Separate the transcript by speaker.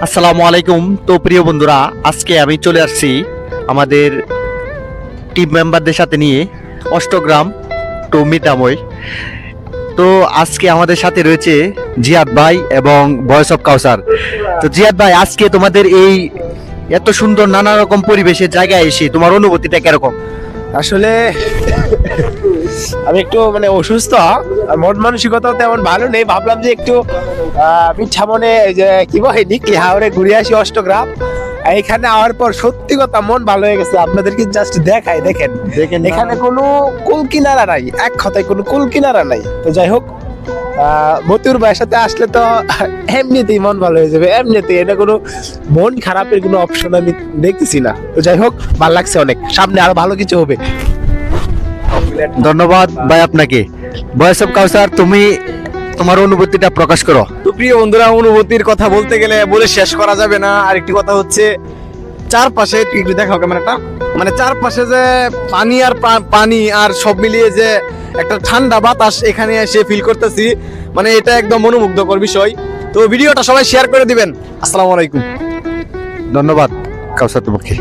Speaker 1: আসসালামু আলাইকুম। তো প্রিয় বন্ধুরা, আজকে আমি চলে আসছি আমাদের টিম মেম্বারদের সাথে নিয়ে অষ্টগ্রাম টু মিতাময়। তো আজকে আমাদের সাথে রয়েছে জিয়াদ ভাই এবং ভয়েস অফ কাউসার। তো জিয়াদ ভাই, আজকে তোমাদের এই এত সুন্দর নানা রকম পরিবেশের জায়গায় এসে তোমার অনুভূতিটা কিরকম?
Speaker 2: আসলে আমি একটু অসুস্থ, আর মন মানসিকতা তেমন ভালো নেই। ভাবলাম যে একটু মিঠা মনে এই যে কি বলে নিকলি হাওড়ে ঘুরে আসি অষ্টগ্রাম। এখানে আওয়ার পর সত্যি কথা মন ভালো হয়ে গেছে। আপনাদেরকে জাস্ট দেখাই, দেখেন এখানে কোনো কুল কিনারা নাই, এক কথায় কোনো কুল কিনারা নাই। তো যাই হোক, মতিউর ভাইয়ের সাথে আসলে তো এমনিতেই মন ভালো হয়ে যাবে, এমনিতেই। এটা কোনো মন খারাপের কোনো অপশন আমি দেখতেছি না। তো যাই হোক, ভালো লাগছে অনেক, সামনে আরো ভালো কিছু হবে।
Speaker 1: ধন্যবাদ ভাই আপনাকে। ভয়েস অফ কাউসার, তুমি তোমার অনুভূতিটা প্রকাশ করো।
Speaker 3: তো প্রিয় বন্ধুরা, অনুভূতির কথা বলতে গেলে বলে শেষ করা যাবে না। আর একটি কথা হচ্ছে, চারপাশে একটু দেখাও ক্যামেরাটা, চারপাশে যে পানি আর পানি আর সব মিলিয়ে যে একটা ঠান্ডা বাতাস এখানে এসে ফিল করতেছি, এটা একদম মনোমুগ্ধকর বিষয়। তো ভিডিওটা সবাই শেয়ার করে দিবেন। আসসালামু আলাইকুম।
Speaker 1: ধন্যবাদ কাউসার তোমাকে।